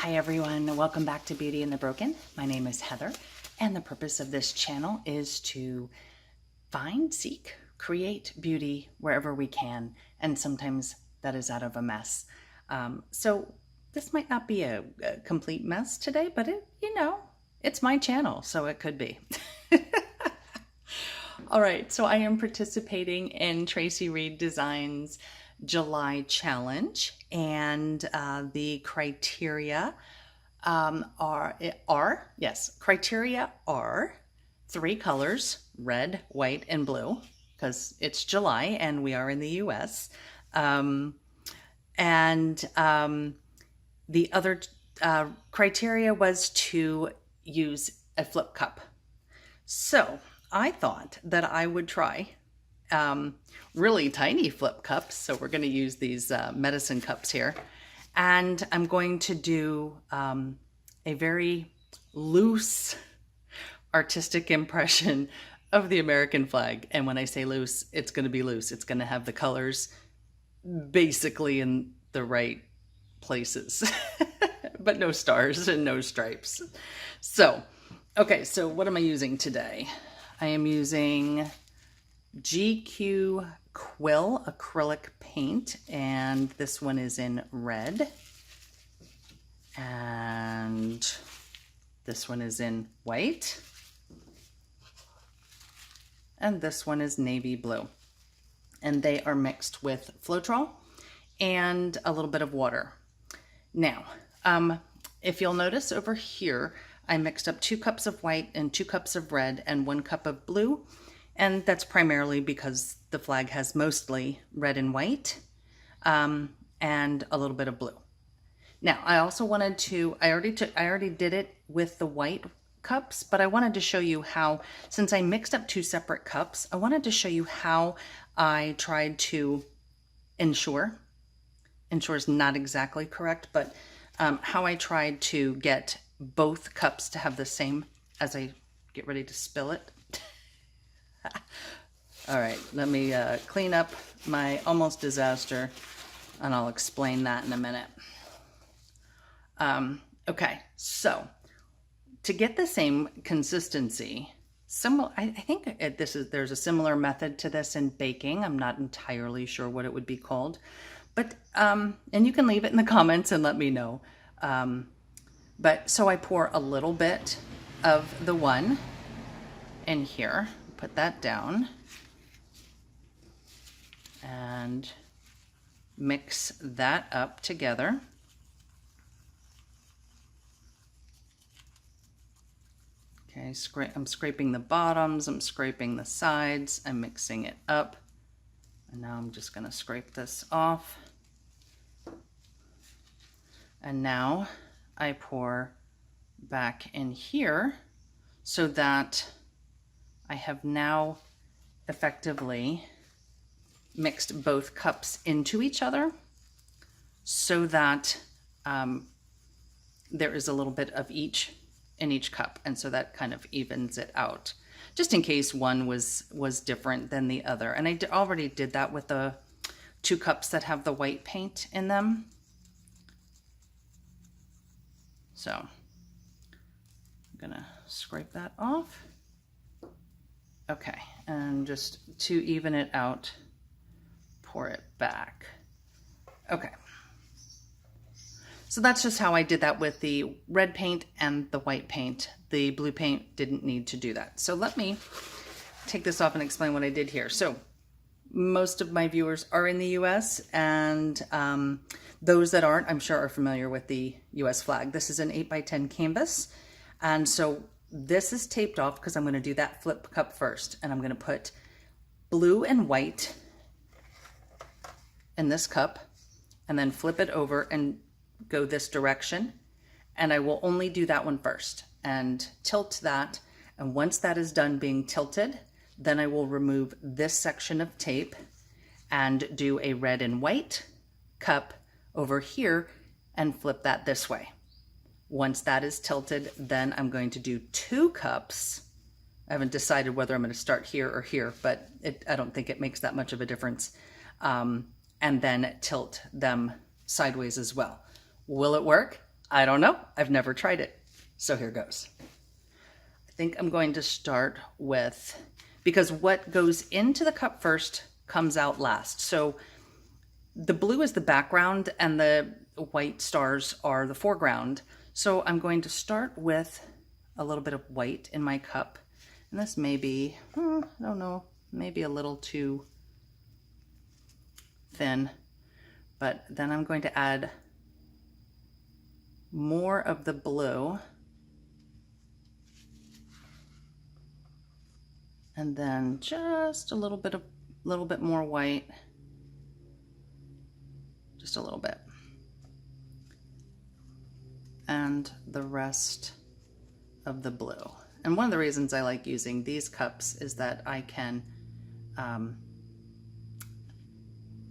Hi everyone, welcome back to Beauty and the Broken. My name is Heather, and the purpose of this channel is to find, seek, create beauty wherever we can, and sometimes that is out of a mess. So this might not be a complete mess today, but it's my channel, so it could be. All right, so I am participating in Tracy Reed Designs July challenge, and the criteria criteria are 3 colors: red, white, and blue, because it's July and we are in the US. The other criteria was to use a flip cup. So I thought that I would try really tiny flip cups. So we're going to use these medicine cups here. And I'm going to do a very loose artistic impression of the American flag. And when I say loose, it's going to be loose. It's going to have the colors basically in the right places, but no stars and no stripes. So, okay, so what am I using today? I am using GQ Quill acrylic paint, and this one is in red, and this one is in white, and this one is navy blue, and they are mixed with Floetrol and a little bit of water. Now, if you'll notice over here, I mixed up 2 cups of white and 2 cups of red and 1 cup of blue. And that's primarily because the flag has mostly red and white, and a little bit of blue. Now, I also wanted to, I already did it with the white cups, but I wanted to show you how, since I mixed up 2 separate cups, I wanted to show you how I tried to ensure is not exactly correct, but how I tried to get both cups to have the same, as I get ready to spill it. All right, let me clean up my almost disaster, and I'll explain that in a minute. Okay, so to get the same consistency, I think there's a similar method to this in baking. I'm not entirely sure what it would be called, but and you can leave it in the comments and let me know. But so I pour a little bit of the one in here. Put that down and mix that up together. Okay, I'm scraping the bottoms, I'm scraping the sides, I'm mixing it up. And now I'm just going to scrape this off. And now I pour back in here so that I have now effectively mixed both cups into each other so that there is a little bit of each in each cup, and so that kind of evens it out, just in case one was different than the other. And I already did that with the 2 cups that have the white paint in them. So I'm gonna scrape that off. Okay, and just to even it out, pour it back. Okay, so that's just how I did that with the red paint and the white paint. The blue paint didn't need to do that. So let me take this off and explain what I did here. So most of my viewers are in the US, and those that aren't, I'm sure, are familiar with the US flag. This is an 8x10 canvas, and so this is taped off because I'm going to do that flip cup first, and I'm going to put blue and white in this cup and then flip it over and go this direction, and I will only do that one first and tilt that, and once that is done being tilted, then I will remove this section of tape and do a red and white cup over here and flip that this way. Once that is tilted, then I'm going to do 2 cups. I haven't decided whether I'm going to start here or here, but I don't think it makes that much of a difference. And then tilt them sideways as well. Will it work? I don't know. I've never tried it. So here goes. I think I'm going to start with, because what goes into the cup first comes out last. So the blue is the background and the white stars are the foreground. So I'm going to start with a little bit of white in my cup. And this may be, I don't know, maybe a little too thin. But then I'm going to add more of the blue. And then just a little bit more white. Just a little bit. And the rest of the blue. And one of the reasons I like using these cups is that I can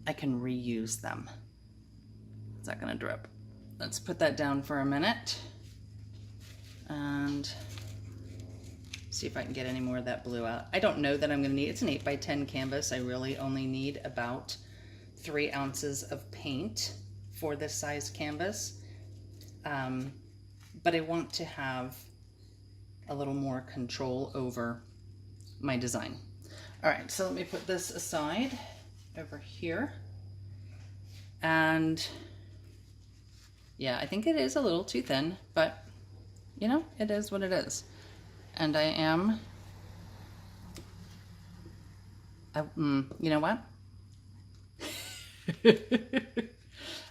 reuse them. Is that gonna drip? Let's put that down for a minute and see if I can get any more of that blue out. I don't know that I'm gonna need, it's an 8x10 canvas. I really only need about 3 ounces of paint for this size canvas. But I want to have a little more control over my design. All right, so let me put this aside over here. And yeah, I think it is a little too thin, but you know, it is what it is. And I am, you know what?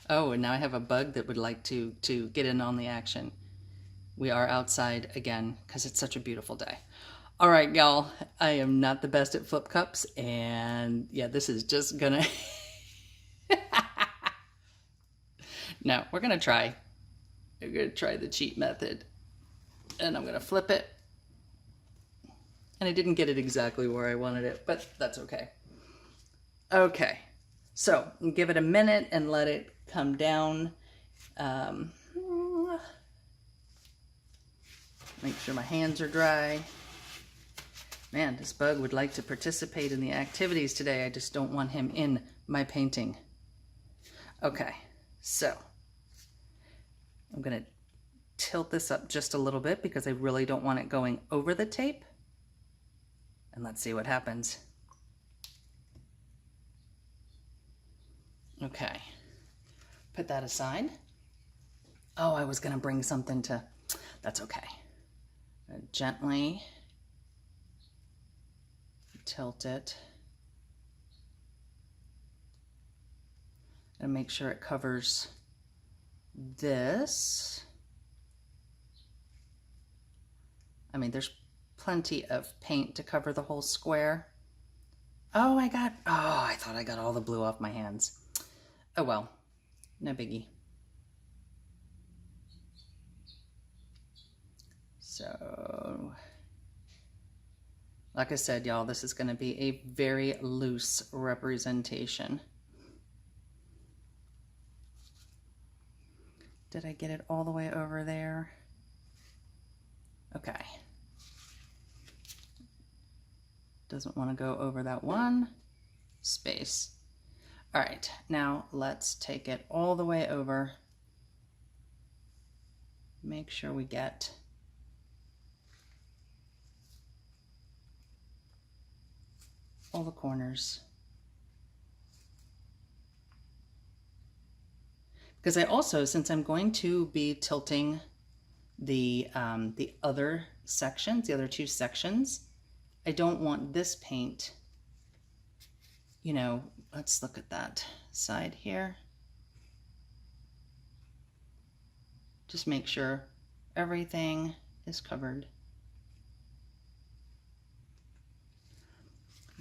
Oh, and now I have a bug that would like to get in on the action. We are outside again because it's such a beautiful day. All right, y'all, I am not the best at flip cups, and yeah, this is just gonna... No, we're gonna try. We're gonna try the cheat method. And I'm gonna flip it. And I didn't get it exactly where I wanted it, but that's okay. Okay, so give it a minute and let it come down. Make sure my hands are dry. Man, this bug would like to participate in the activities today. I just don't want him in my painting. Okay, so I'm gonna tilt this up just a little bit because I really don't want it going over the tape. And let's see what happens. Okay, put that aside. Oh, I was gonna bring something to, that's okay. Gently tilt it and make sure it covers this. I mean, there's plenty of paint to cover the whole square. Oh, I thought I got all the blue off my hands. Oh well, no biggie. So, like I said, y'all, this is going to be a very loose representation. Did I get it all the way over there? Okay. Doesn't want to go over that one space. All right, now let's take it all the way over. Make sure we get all the corners. Because I also, since I'm going to be tilting the other sections, the other 2 sections, I don't want this paint, you know, let's look at that side here. Just make sure everything is covered.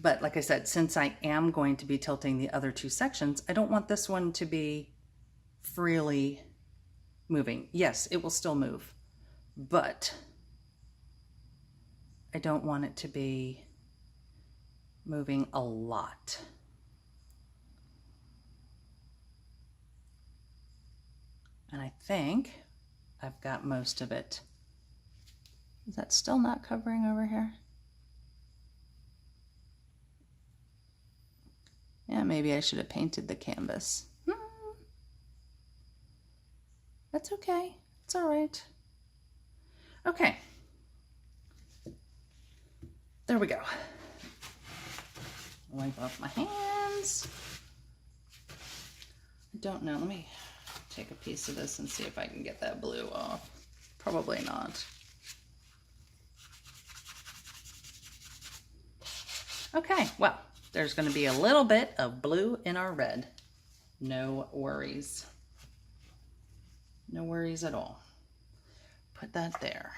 But like I said, since I am going to be tilting the other 2 sections, I don't want this one to be freely moving. Yes, it will still move, but I don't want it to be moving a lot. And I think I've got most of it. Is that still not covering over here? Yeah, maybe I should have painted the canvas. That's okay. It's all right. Okay. There we go. Wipe off my hands. I don't know. Let me take a piece of this and see if I can get that blue off. Probably not. Okay, well, there's going to be a little bit of blue in our red. No worries. No worries at all. Put that there.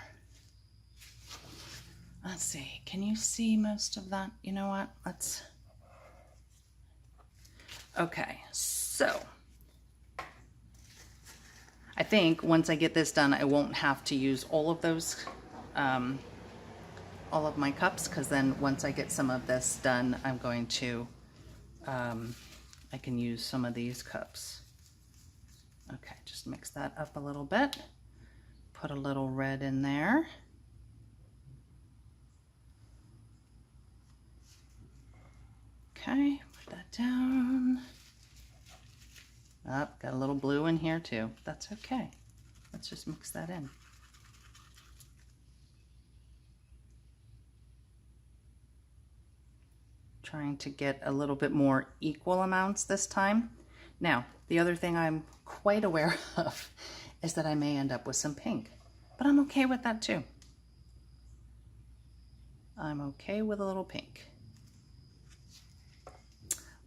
Let's see. Can you see most of that? You know what? Let's... Okay, so I think once I get this done, I won't have to use all of those, all of my cups, because then once I get some of this done, I'm going to, I can use some of these cups. Okay, just mix that up a little bit. Put a little red in there. Okay, put that down. Oh, got a little blue in here too. That's okay. Let's just mix that in. Trying to get a little bit more equal amounts this time. Now, the other thing I'm quite aware of is that I may end up with some pink, but I'm okay with that too. I'm okay with a little pink.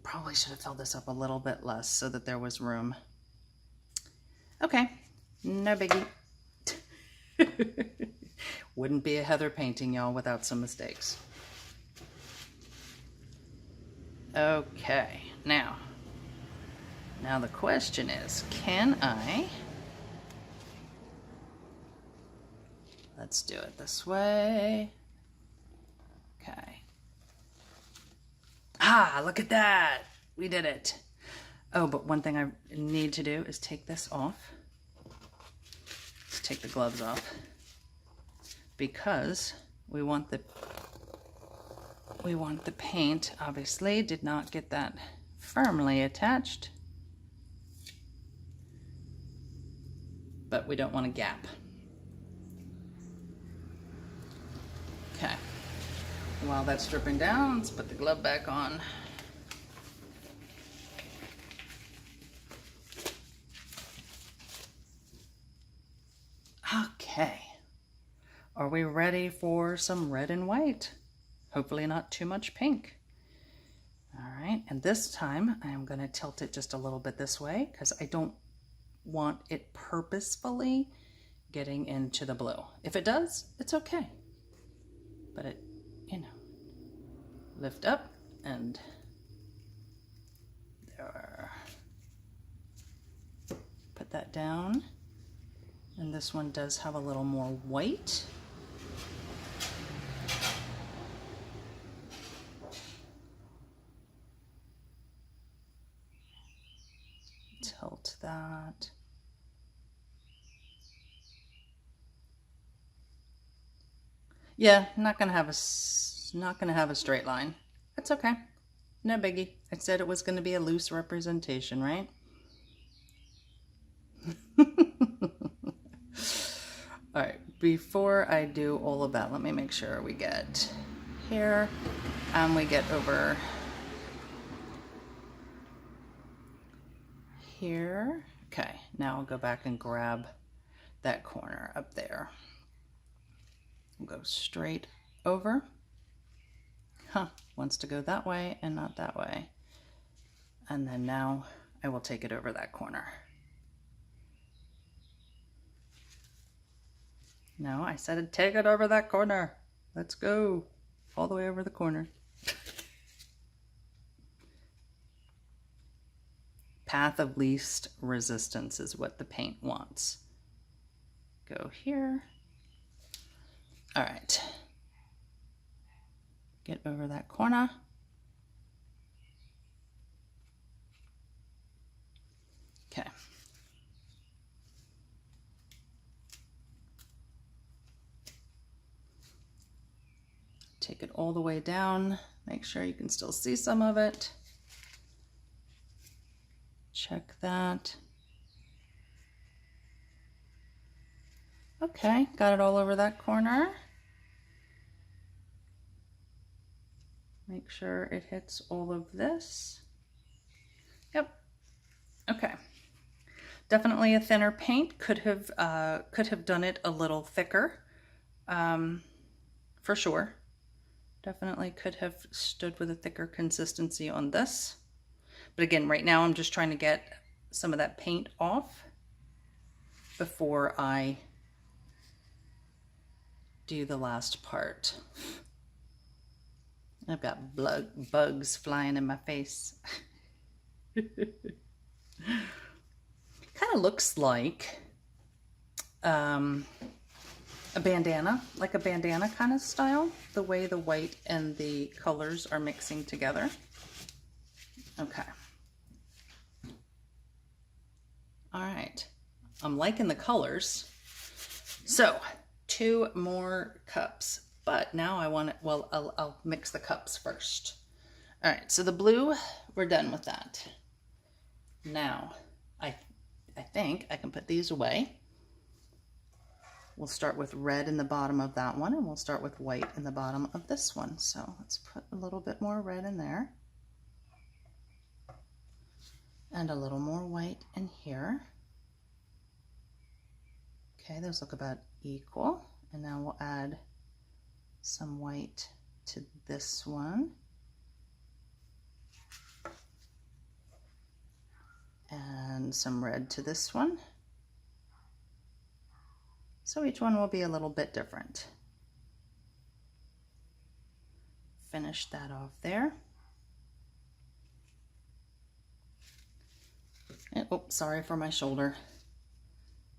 Probably should have filled this up a little bit less so that there was room. Okay, no biggie. Wouldn't be a Heather painting, y'all, without some mistakes. Okay, now the question is, can I, let's do it this way. Okay. Ah, look at that. We did it. Oh, but one thing I need to do is take this off. Let's take the gloves off, because we want the paint, obviously, did not get that firmly attached, but we don't want a gap. Okay. While that's dripping down, let's put the glove back on. Okay. Are we ready for some red and white? Hopefully not too much pink. All right, and this time I'm going to tilt it just a little bit this way because I don't want it purposefully getting into the blue. If it does, it's okay. But it, you know, lift up and there. Put that down. And this one does have a little more white. Tilt that. Yeah, not gonna have a straight line. That's okay. No biggie. I said it was gonna be a loose representation, right? All right, before I do all of that, let me make sure we get here and we get over here. Okay, now I'll go back and grab that corner up there. We'll go straight over. Huh, wants to go that way and not that way. And then now I will take it over that corner. No, I said take it over that corner. Let's go all the way over the corner. Path of least resistance is what the paint wants. Go here. All right. Get over that corner. Okay. Take it all the way down. Make sure you can still see some of it. Check that. Okay, got it all over that corner. Make sure it hits all of this. Yep. Okay. Definitely a thinner paint could have done it a little thicker, for sure. Definitely could have stood with a thicker consistency on this. But again, right now I'm just trying to get some of that paint off before I do the last part. I've got bugs flying in my face. Kind of looks like a bandana, like a bandana kind of style, the way the white and the colors are mixing together. Okay. All right. I'm liking the colors. So 2 more cups, but now I want it, well, I'll mix the cups first. All right, so the blue, we're done with that. Now, I think I can put these away. We'll start with red in the bottom of that one, and we'll start with white in the bottom of this one. So let's put a little bit more red in there. And a little more white in here. Okay, those look about equal. And now we'll add some white to this one. And some red to this one. So each one will be a little bit different. Finish that off there. And, oh, sorry for my shoulder.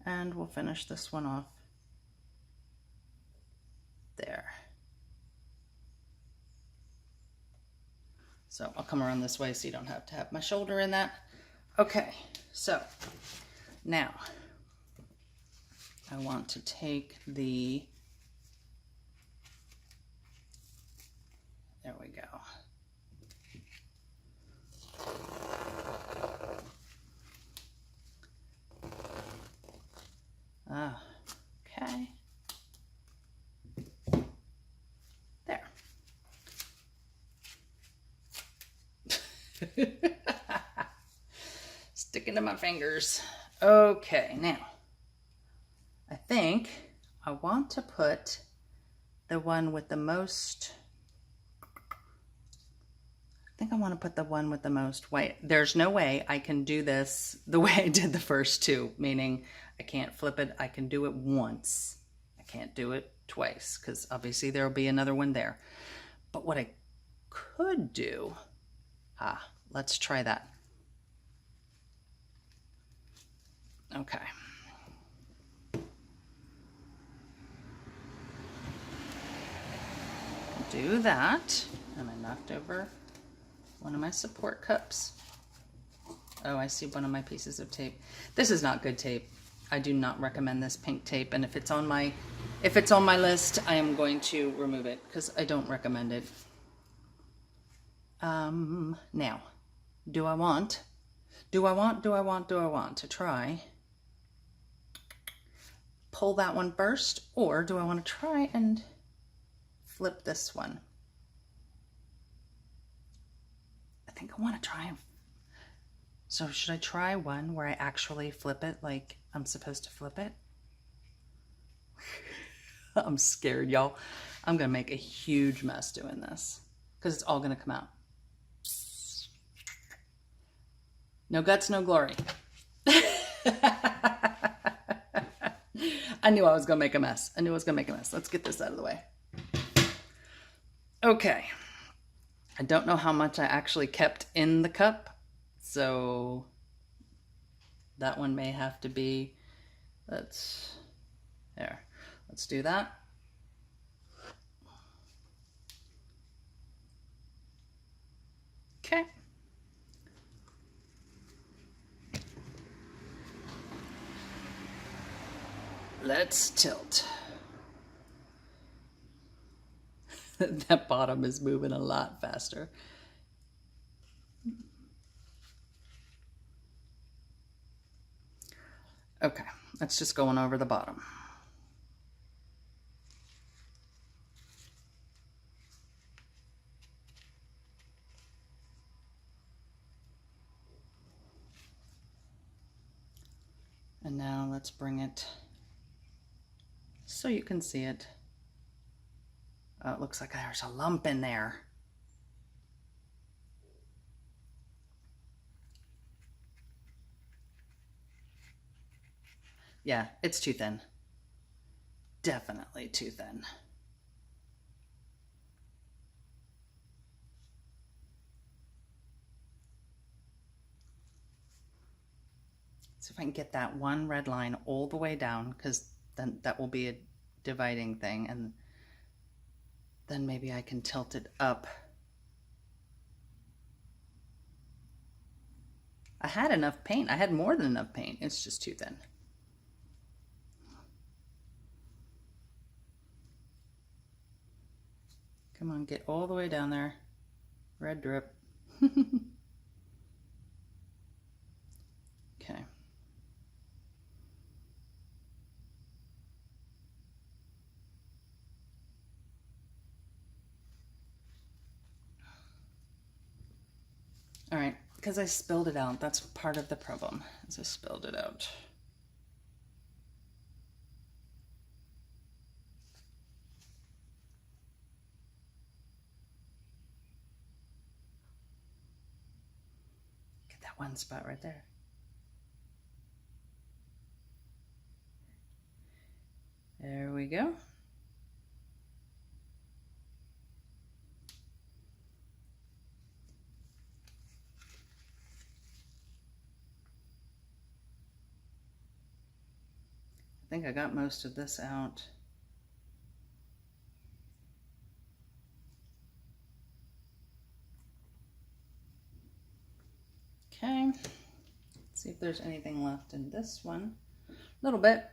And we'll finish this one off there. So I'll come around this way so you don't have to have my shoulder in that. Okay, so now I want to take the, there we go. Okay. There. Sticking to my fingers. Okay, now I think I want to put the one with the most, I think I want to put the one with the most white. There's no way I can do this the way I did the first two, meaning I can't flip it. I can do it once. I can't do it twice because obviously there'll be another one there. But what I could do, let's try that. Okay. Do that. And I knocked over one of my support cups. Oh, I see one of my pieces of tape. This is not good tape. I do not recommend this pink tape, and if it's on my list, I am going to remove it because I don't recommend it. Now, do I want to try pull that one first, or do I want to try and flip this one? I think I want to try. So should I try one where I actually flip it like I'm supposed to flip it? I'm scared, y'all. I'm gonna make a huge mess doing this because it's all gonna come out. No guts, no glory. I knew I was gonna make a mess. I knew I was gonna make a mess. Let's get this out of the way. Okay. I don't know how much I actually kept in the cup, so that one may have to be, let's do that. Okay. Let's tilt. That bottom is moving a lot faster. Okay, that's just going over the bottom. And now let's bring it so you can see it. Oh, it looks like there's a lump in there. Yeah, it's too thin. Definitely too thin. See if I can get that one red line all the way down, because then that will be a dividing thing, and then maybe I can tilt it up. I had enough paint. I had more than enough paint. It's just too thin. Come on, get all the way down there. Red drip. Okay. All right, because I spilled it out. That's part of the problem, is I spilled it out. Get that one spot right there. There we go. I think I got most of this out. Okay, let's see if there's anything left in this one. A little bit.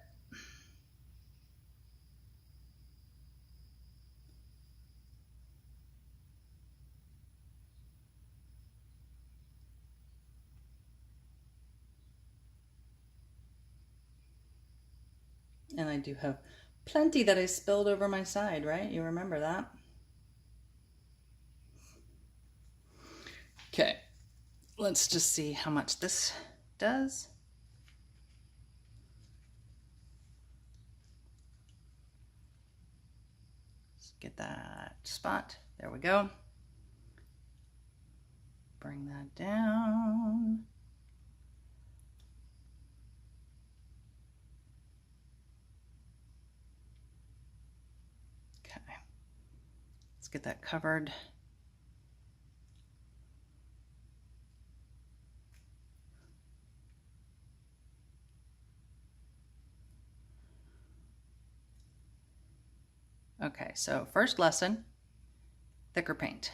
And I do have plenty that I spilled over my side, right? You remember that? Okay, let's just see how much this does. Let's get that spot. There we go. Bring that down. Okay, let's get that covered. Okay, so first lesson, thicker paint.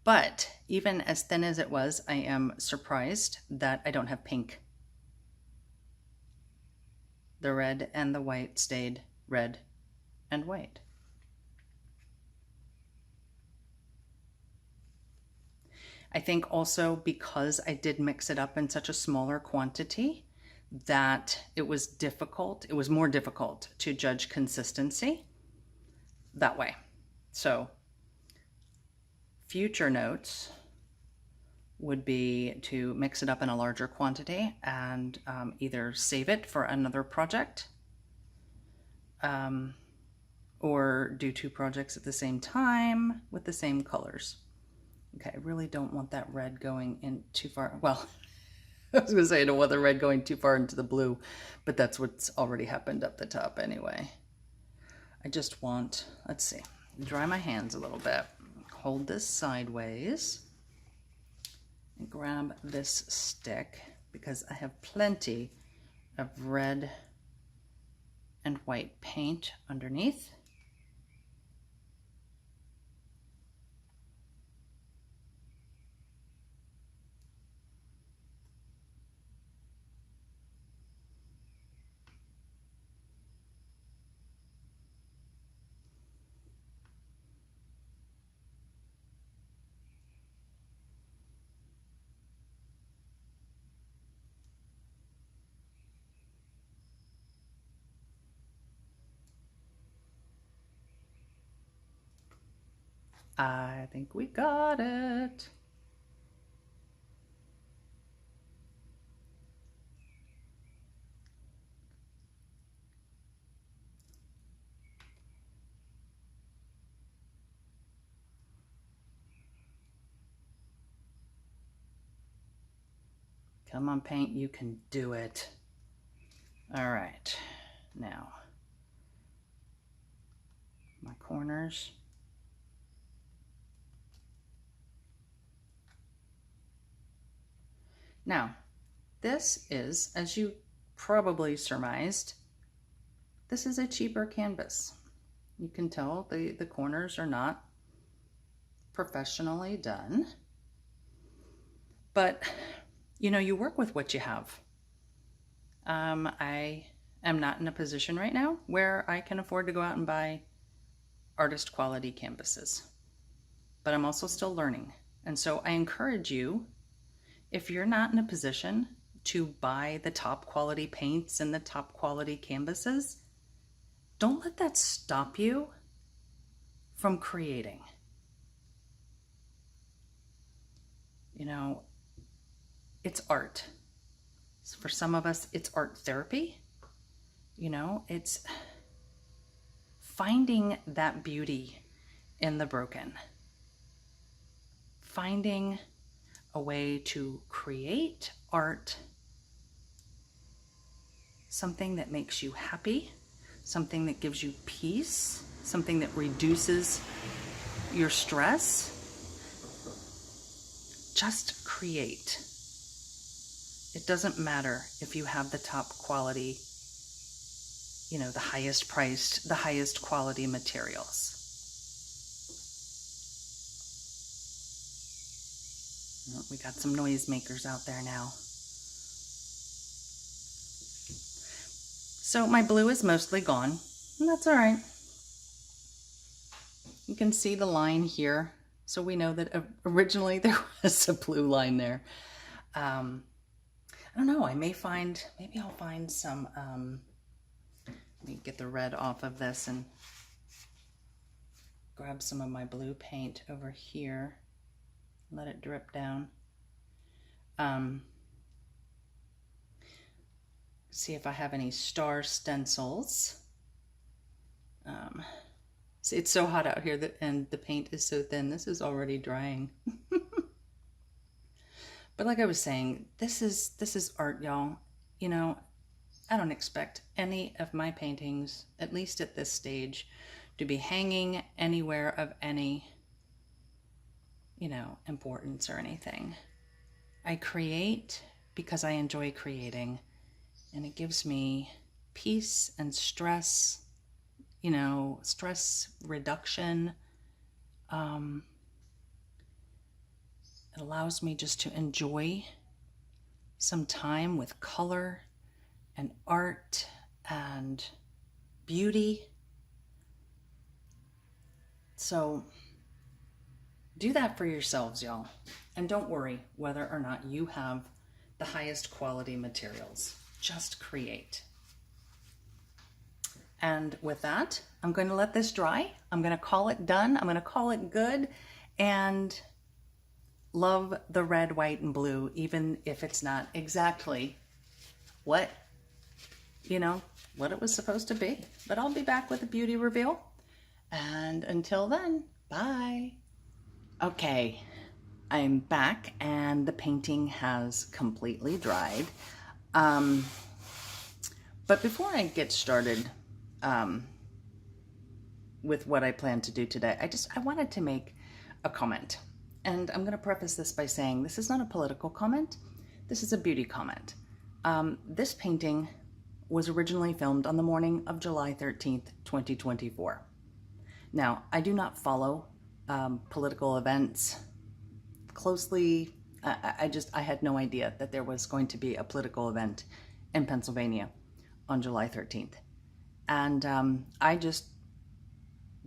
But even as thin as it was, I am surprised that I don't have pink. The red and the white stayed red and white. I think also because I did mix it up in such a smaller quantity that it was difficult. It was more difficult to judge consistency that way. So future notes would be to mix it up in a larger quantity and either save it for another project or do 2 projects at the same time with the same colors. Okay, I really don't want that red going in too far. Well, I was gonna say I don't want the red going too far into the blue, but that's what's already happened up the top anyway. I just want, let's see, dry my hands a little bit. Hold this sideways and grab this stick because I have plenty of red and white paint underneath. I think we got it. Come on, paint, you can do it. All right, now my corners. Now, this is, as you probably surmised, this is a cheaper canvas. You can tell the corners are not professionally done, but you know, you work with what you have. I am not in a position right now where I can afford to go out and buy artist quality canvases, but I'm also still learning. And so I encourage you, if you're not in a position to buy the top quality paints and the top quality canvases, don't let that stop you from creating. You know, it's art. For some of us, it's art therapy. You know, it's finding that beauty in the broken. Finding a way to create art, something that makes you happy, something that gives you peace, something that reduces your stress. Just create. It doesn't matter if you have the top quality, you know, the highest priced, the highest quality materials. Oh, we got some noisemakers out there now. So my blue is mostly gone, and that's all right. You can see the line here, so we know that originally there was a blue line there. I don't know, maybe I'll find some, let me get the red off of this and grab some of my blue paint over here. Let it drip down. See if I have any star stencils. See, it's so hot out here and the paint is so thin. This is already drying. But like I was saying, this is art, y'all. You know, I don't expect any of my paintings, at least at this stage, to be hanging anywhere of any, you know, importance or anything. I create because I enjoy creating, and it gives me peace and stress, you know, stress reduction. It allows me just to enjoy some time with color and art and beauty. So do that for yourselves, y'all. And don't worry whether or not you have the highest quality materials. Just create. And with that, I'm going to let this dry. I'm going to call it done. I'm going to call it good. And love the red, white, and blue, even if it's not exactly what, you know, what it was supposed to be. But I'll be back with a beauty reveal. And until then, bye. Okay, I'm back and the painting has completely dried. But before I get started with what I plan to do today, I wanted to make a comment. And I'm going to preface this by saying this is not a political comment. This is a beauty comment. This painting was originally filmed on the morning of July 13th, 2024. Now, I do not follow political events closely. I had no idea that there was going to be a political event in Pennsylvania on July 13th. And I just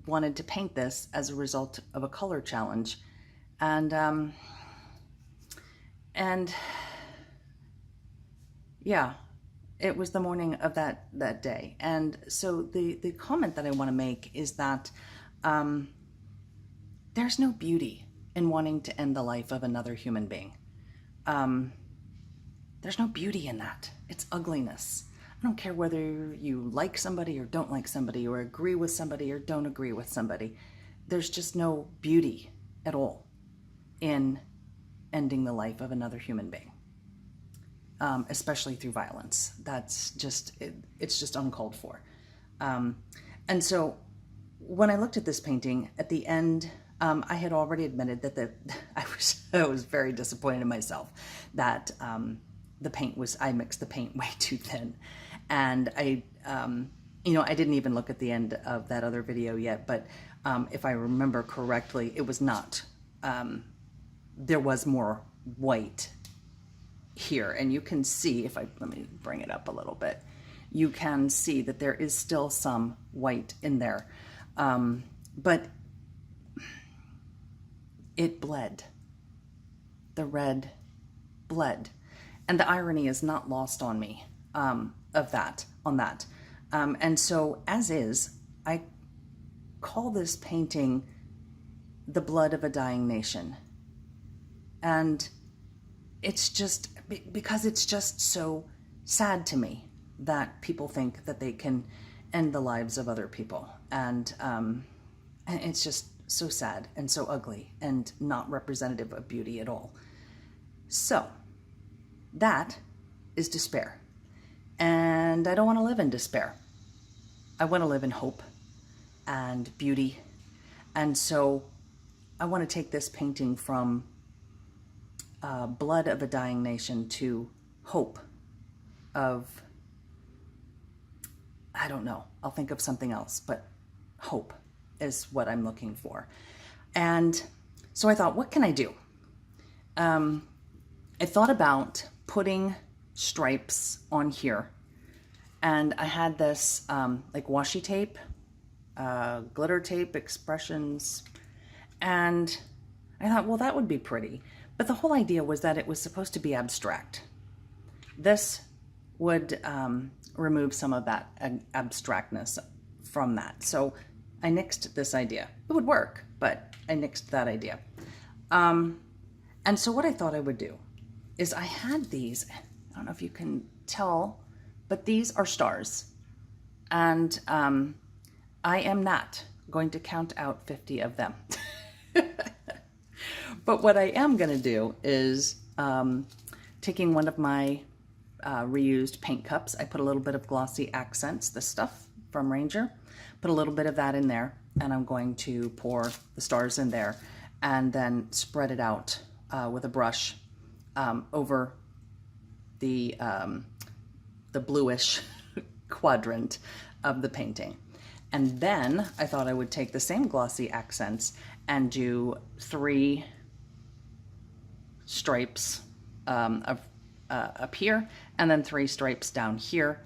wanted to paint this as a result of a color challenge. And yeah, it was the morning of that day. And so the comment that I want to make is that there's no beauty in wanting to end the life of another human being. There's no beauty in that. It's ugliness. I don't care whether you like somebody or don't like somebody, or agree with somebody or don't agree with somebody. There's just no beauty at all in ending the life of another human being. especially through violence. That's just, it's just uncalled for. And so when I looked at this painting at the end, I had already admitted that I was very disappointed in myself that I mixed the paint way too thin. And I didn't even look at the end of that other video yet, but if I remember correctly, it was not, there was more white here. And you can see, let me bring it up a little bit, you can see that there is still some white in there. But it bled. The red bled. And the irony is not lost on me on that. And so, as is, I call this painting The Blood of a Dying Nation. And it's just, because it's just so sad to me that people think that they can end the lives of other people. And it's just so sad and so ugly and not representative of beauty at all. So that is despair. And I don't want to live in despair. I want to live in hope and beauty. And so I want to take this painting from Blood of a Dying Nation to hope of, I don't know, I'll think of something else, but hope is what I'm looking for. And so I thought, what can I do? I thought about putting stripes on here, and I had this like washi tape, glitter tape, expressions, and I thought, well, that would be pretty. But the whole idea was that it was supposed to be abstract. This would remove some of that abstractness from that. So I nixed this idea. It would work, but I nixed that idea. And so what I thought I would do is I had these, I don't know if you can tell, but these are stars. And I am not going to count out 50 of them. But what I am going to do is taking one of my reused paint cups, I put a little bit of glossy accents, the stuff from Ranger, put a little bit of that in there, and I'm going to pour the stars in there and then spread it out with a brush over the bluish quadrant of the painting. And then I thought I would take the same glossy accents and do 3 stripes up here, and then 3 stripes down here,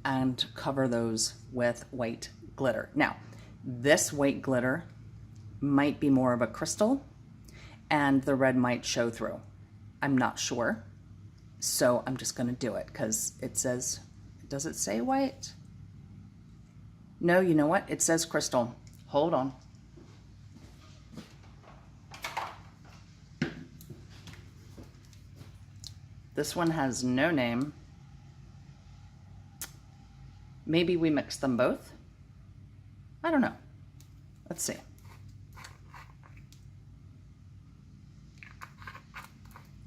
and cover those with white glitter. Now, this white glitter might be more of a crystal, and the red might show through. I'm not sure, so I'm just going to do it because it says, does it say white? No, you know what? It says crystal. Hold on. This one has no name. Maybe we mix them both. I don't know. Let's see.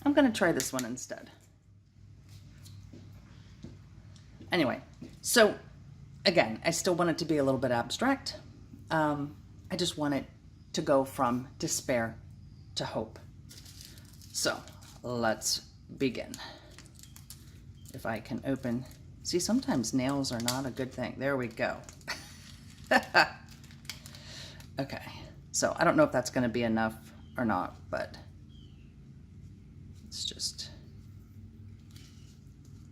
I'm going to try this one instead. Anyway, so again, I still want it to be a little bit abstract. I just want it to go from despair to hope. So let's begin. If I can open, see, sometimes nails are not a good thing. There we go. Okay, so I don't know if that's going to be enough or not, but let's just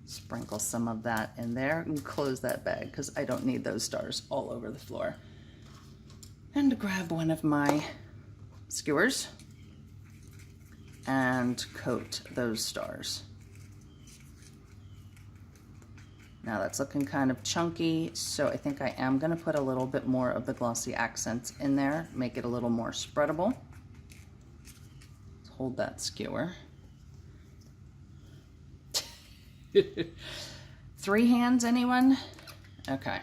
sprinkle some of that in there and close that bag because I don't need those stars all over the floor. And grab one of my skewers and coat those stars. Now that's looking kind of chunky, so I think I am going to put a little bit more of the glossy accents in there, make it a little more spreadable. Let's hold that skewer. 3 hands, anyone? Okay.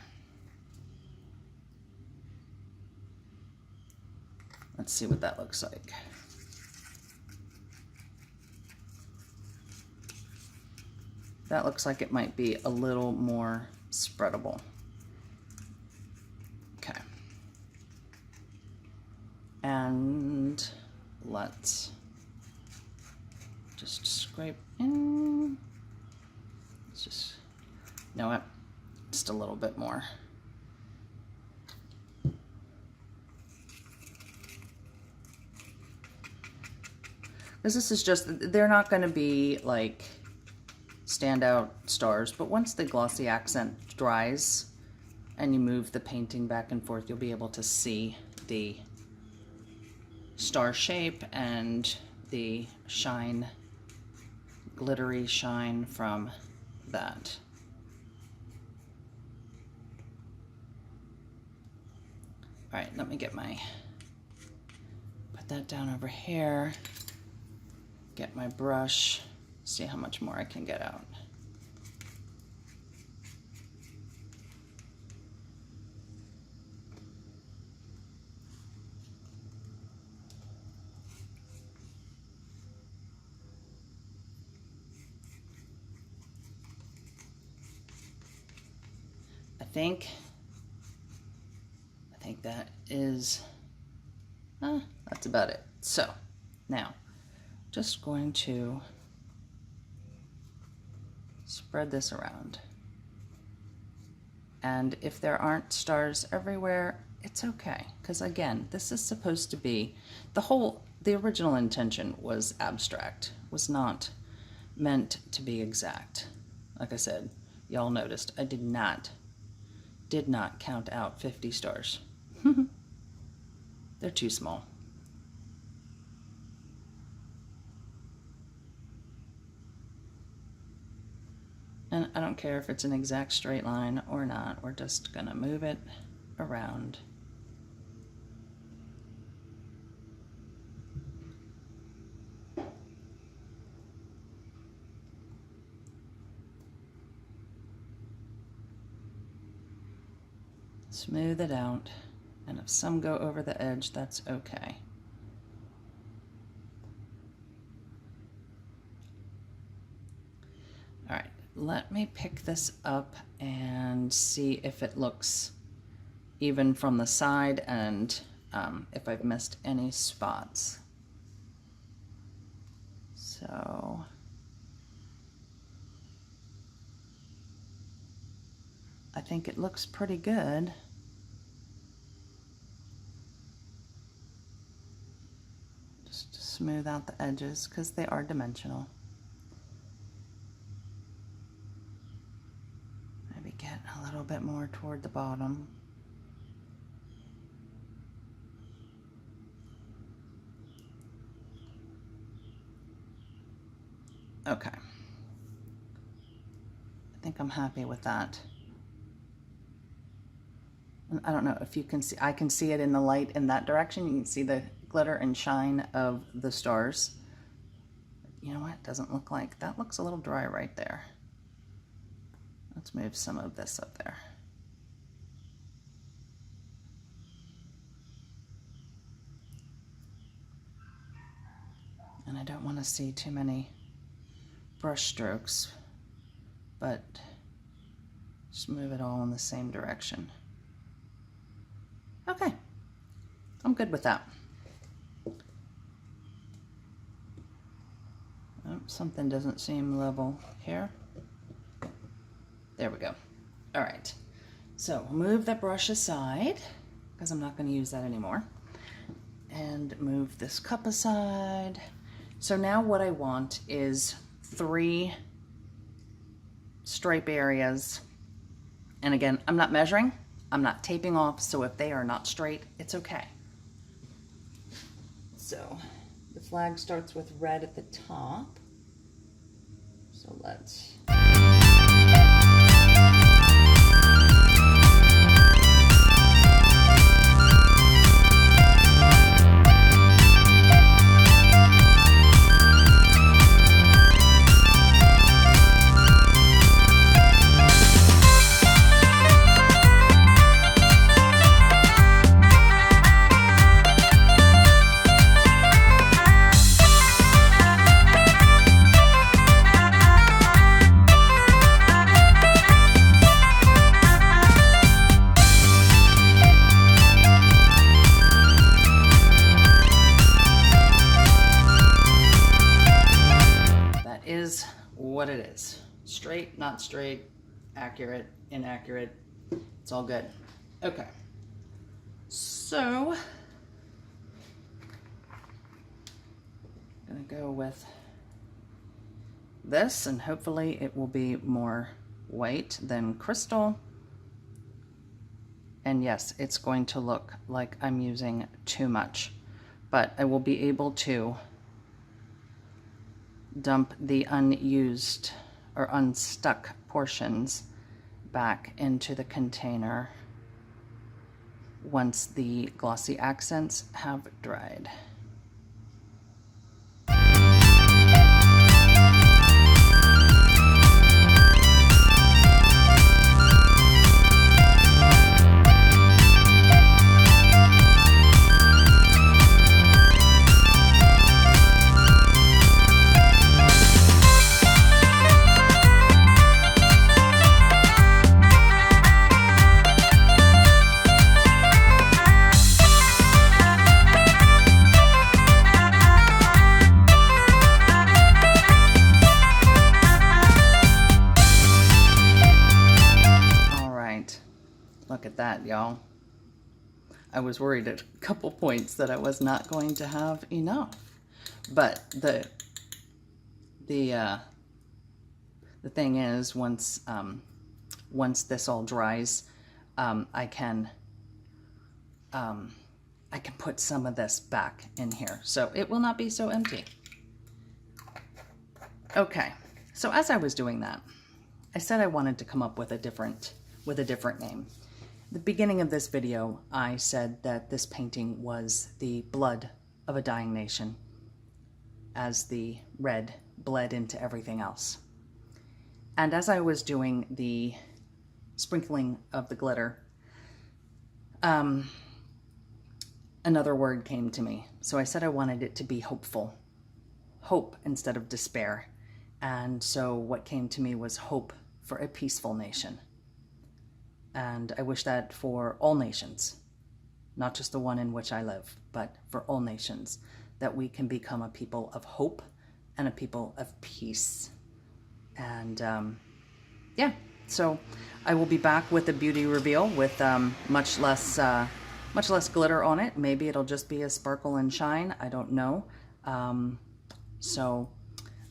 Let's see what that looks like. That looks like it might be a little more spreadable. Okay. And let's just scrape in. Let's just, you know what? Just a little bit more. Because this is just, they're not going to be like standout stars, but once the glossy accent dries and you move the painting back and forth, you'll be able to see the star shape and the shine, glittery shine from that. All right, let me get put that down over here, get my brush, see how much more I can get out. I think that is, that's about it. So now, just going to spread this around. And if there aren't stars everywhere, it's okay. Because again, this is supposed to be, the original intention was abstract, was not meant to be exact. Like I said, y'all noticed, I did not count out 50 stars. They're too small. And I don't care if it's an exact straight line or not, we're just gonna move it around. Smooth it out, and if some go over the edge, that's okay. All right, let me pick this up and see if it looks even from the side and if I've missed any spots. So I think it looks pretty good. Just to smooth out the edges because they are dimensional. Maybe get a little bit more toward the bottom. Okay. I think I'm happy with that. I don't know if you can see, I can see it in the light in that direction. You can see the glitter and shine of the stars. You know what? Doesn't look like, that looks a little dry right there. Let's move some of this up there. And I don't want to see too many brush strokes, but just move it all in the same direction. Okay, I'm good with that. Oh, something doesn't seem level here. There we go. All right, so move the brush aside because I'm not going to use that anymore. And move this cup aside. So now what I want is 3 stripe areas. And again, I'm not measuring. I'm not taping off, so if they are not straight, it's okay. So the flag starts with red at the top. So let's... straight, not straight, accurate, inaccurate. It's all good. Okay. So, I'm gonna go with this, and hopefully it will be more white than crystal. And yes, it's going to look like I'm using too much, but I will be able to dump the unused or unstuck portions back into the container once the glossy accents have dried. Look at that, y'all. I was worried at a couple points that I was not going to have enough. But the thing is, once this all dries, I can put some of this back in here, so it will not be so empty. Okay, so as I was doing that, I said I wanted to come up with a different name. The beginning of this video, I said that this painting was the blood of a dying nation, as the red bled into everything else. And as I was doing the sprinkling of the glitter, another word came to me. So I said I wanted it to be hopeful. Hope instead of despair. And so what came to me was hope for a peaceful nation. And I wish that for all nations, not just the one in which I live, but for all nations, that we can become a people of hope and a people of peace. And yeah, so I will be back with a beauty reveal with much less glitter on it. Maybe it'll just be a sparkle and shine. I don't know. So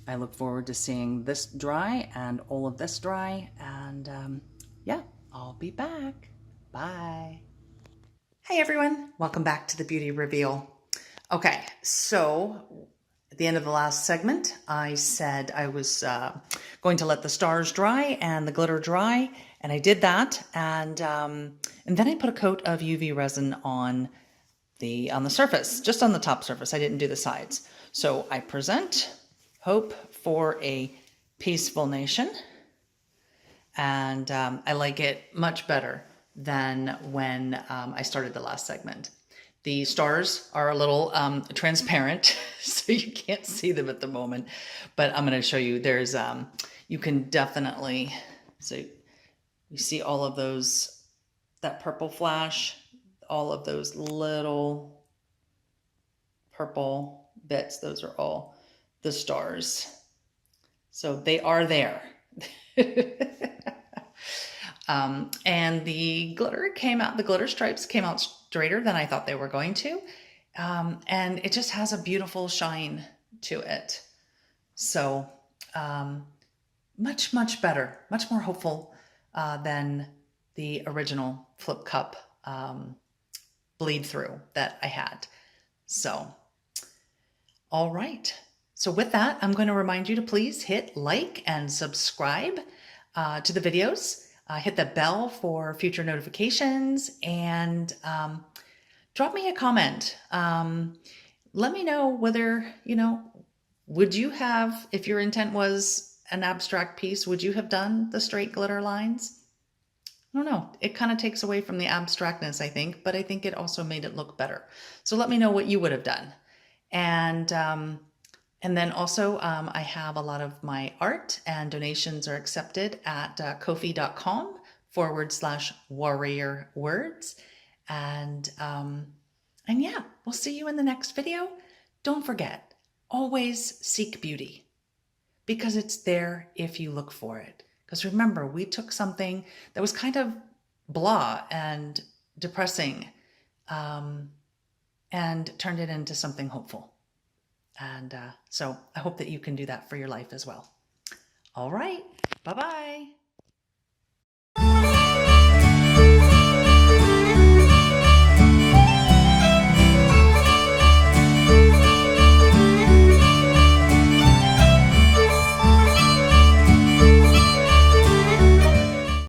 I look forward to seeing this dry and all of this dry. And yeah. I'll be back. Bye. Hey everyone, welcome back to the beauty reveal. Okay, so at the end of the last segment, I said I was going to let the stars dry and the glitter dry, and I did that. And then I put a coat of UV resin on the surface, just on the top surface. I didn't do the sides. So I present hope for a peaceful nation. And I like it much better than when I started the last segment. The stars are a little transparent, so you can't see them at the moment. But I'm going to show you. There's, you can definitely, so you see all of those, that purple flash, all of those little purple bits. Those are all the stars. So they are there. And the glitter came out, the glitter stripes came out straighter than I thought they were going to. And it just has a beautiful shine to it. So, much better, much more hopeful, than the original flip cup, bleed through that I had. So, all right. So with that, I'm going to remind you to please hit like and subscribe to the videos. Hit the bell for future notifications, and drop me a comment. Let me know whether, would you have, if your intent was an abstract piece, would you have done the straight glitter lines? I don't know. It kind of takes away from the abstractness, I think, but I think it also made it look better. So let me know what you would have done. And then also, I have a lot of my art, and donations are accepted at ko-fi.com/warriorwords. And yeah, we'll see you in the next video. Don't forget, always seek beauty, because it's there if you look for it. Because remember, we took something that was kind of blah and depressing, and turned it into something hopeful. And so I hope that you can do that for your life as well. All right. Bye-bye.